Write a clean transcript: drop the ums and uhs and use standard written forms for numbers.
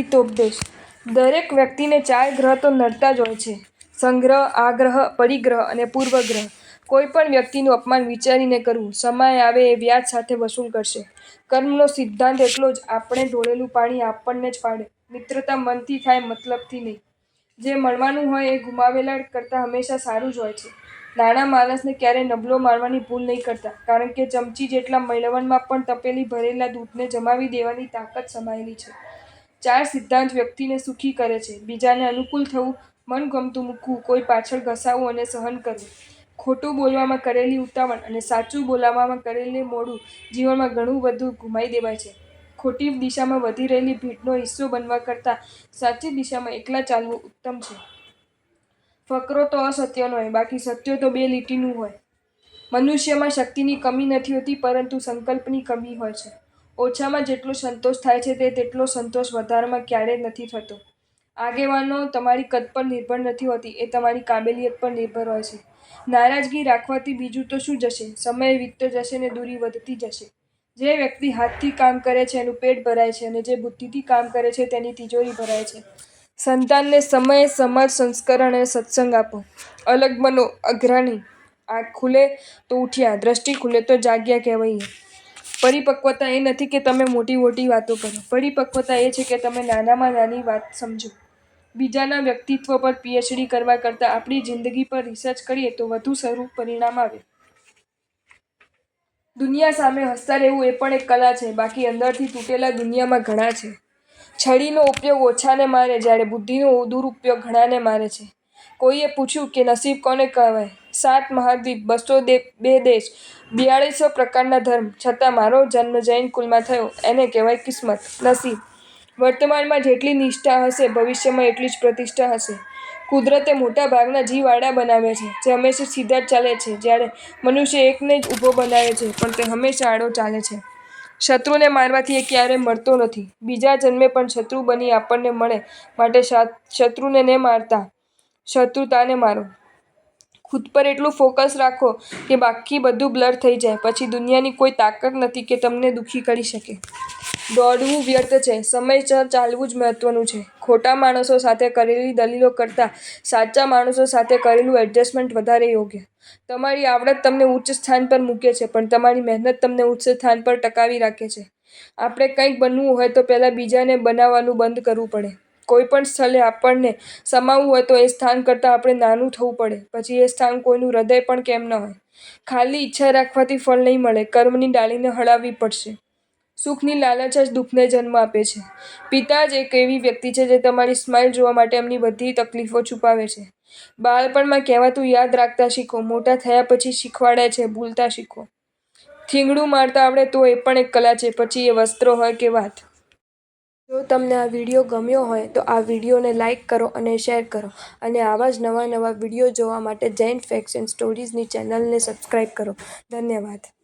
હિતોપદેશ. દરેક વ્યક્તિને 4 ગ્રહ તો નડતા જ હોય છે: સંગ્રહ, આગ્રહ, પરિગ્રહ અને પૂર્વગ્રહ. કોઈ પણ વ્યક્તિનું અપમાન વિચારીને કરવું. સમય આવે એ વ્યાજ સાથે વસૂલ કરશે. કર્મનો સિદ્ધાંત એટલો જ: આપણે ઢોળેલું પાણી આપણને જ પાડે. મિત્રતા મનથી થાય, મતલબથી નહીં. જે મળવાનું હોય એ ગુમાવેલા કરતાં હંમેશા સારું જ હોય છે. નાના માણસને ક્યારેય નબળો માનવાની ભૂલ નહીં કરતા, કારણ કે ચમચી જેટલા મેળવણમાં પણ તપેલી ભરેલા દૂધને જમાવી દેવાની તાકાત સમાયેલી છે. 4 સિદ્ધાંત વ્યક્તિને સુખી કરે છે: બીજાને અનુકૂળ થવું, મનગમતું મૂકવું, કોઈ પાછળ ઘસાવું અને સહન કરવું. ખોટું બોલવામાં કરેલી ઉતાવળ અને સાચું બોલવામાં કરેલું મોડું જીવનમાં ઘણું બધું ગુમાવી દેવાય છે. ખોટી દિશામાં વધી રહેલી ભીડનો હિસ્સો બનવા કરતાં સાચી દિશામાં એકલા ચાલવું ઉત્તમ છે. ફકરો તો અસત્યનો હોય, બાકી સત્ય તો 2 લીટીનું હોય. મનુષ્યમાં શક્તિની કમી નથી હોતી, પરંતુ સંકલ્પની કમી હોય છે. ઓછામાં જેટલો સંતોષ થાય છે તેટલો સંતોષ વધારામાં ક્યારેય નથી થતો. આગેવાનો તમારી કદ પર નિર્ભર નથી હોતી, એ તમારી કાબેલિયત પર નિર્ભર હોય છે. નારાજગી રાખવાથી બીજું તો શું જશે? સમય વીતતો જશે ને દૂરી વધતી જશે. જે વ્યક્તિ હાથથી કામ કરે છે એનું પેટ ભરાય છે, અને જે બુદ્ધિથી કામ કરે છે તેની તિજોરી ભરાય છે. સંતાનને સમય, સમાજ, સંસ્કરણ અને સત્સંગ આપો. અલગ બનો, અઘરા નહીં. આંખ ખુલે તો ઉઠ્યા, દ્રષ્ટિ ખુલે તો જાગ્યા કહેવાય. પરિપક્વતા એ નથી કે તમે મોટી મોટી વાતો કરો. પરિપક્વતા એ છે કે તમે નાનામાં નાની વાત સમજો. બીજાના વ્યક્તિત્વ પર પીએચડી કરવા કરતાં આપણી જિંદગી પર રિસર્ચ કરીએ તો વધુ સારું પરિણામ આવે. દુનિયા સામે હસતા રહેવું એ પણ એક કલા છે, બાકી અંદરથી તૂટેલા દુનિયામાં ઘણા છે. છડીનો ઉપયોગ ઓછાને મારે, જ્યારે બુદ્ધિનો દુરુપયોગ ઘણાને મારે છે. કોઈએ પૂછ્યું કે નસીબ કોને કહેવાય? 7 મહાદ્વીપ, 202 દેશ, 4200 પ્રકારના ધર્મ, છતાં મારો જન્મ જૈન કુલમાં થયો, એને કહેવાય કિસ્મત, નસીબ. વર્તમાનમાં જેટલી નિષ્ઠા હશે, ભવિષ્યમાં એટલી જ પ્રતિષ્ઠા હશે. કુદરતે મોટા ભાગના જીવ આડા બનાવ્યા છે, જે હંમેશા સીધા જ ચાલે છે, જ્યારે મનુષ્ય એકને જ ઊભો બનાવે છે, પણ તે હંમેશા આડો ચાલે છે. શત્રુને મારવાથી એ ક્યારેય મરતો નથી. બીજા જન્મે પણ શત્રુ બની આપણને મળે, માટે શત્રુને ન મારતા, શત્રુતાને મારો. ખુદ પર એટલું ફોકસ રાખો કે બાકી બધું બ્લર થઈ જાય. પછી દુનિયાની કોઈ તાકાત નથી કે તમને દુઃખી કરી શકે. દોડવું વ્યર્થ છે, સમયસર ચાલવું જ મહત્વનું છે. ખોટા માણસો સાથે કરેલી દલીલો કરતાં સાચા માણસો સાથે કરેલું એડજસ્ટમેન્ટ વધારે યોગ્ય. તમારી આવડત તમને ઉચ્ચ સ્થાન પર મૂકે છે, પણ તમારી મહેનત તમને ઉચ્ચ સ્થાન પર ટકાવી રાખે છે. આપણે કંઈક બનવું હોય તો પહેલાં બીજાને બનાવવાનું બંધ કરવું પડે. કોઈ પણ સ્થળે આપણને સમાવવું હોય તો એ સ્થાન કરતાં આપણે નાનું થવું પડે. પછી એ સ્થાન કોઈનું હૃદય પણ કેમ ન હોય. ખાલી ઈચ્છા રાખવાથી ફળ નહીં મળે, કર્મની ડાળીને હલાવવી પડશે. સુખની લાલચ જ દુઃખને જન્મ આપે છે. પિતા જ એક એવી વ્યક્તિ છે જે તમારી સ્માઇલ જોવા માટે એમની બધી તકલીફો છુપાવે છે. બાળપણમાં કહેવાતું યાદ રાખતા શીખો, મોટા થયા પછી શીખવાડે છે ભૂલતા શીખો. થીંગડું મારતા આવડે તો એ પણ એક કલા છે, પછી એ વસ્ત્ર હોય કે વાત. જો તમને આ વિડીયો ગમ્યો હોય તો આ વિડીયોને લાઇક કરો અને શેર કરો, અને આવા જ નવા વિડીયો જોવા માટે જૈન ફેક્ટ્સ એન્ડ સ્ટોરીઝની ચેનલને સબસ્ક્રાઇબ કરો. ધન્યવાદ.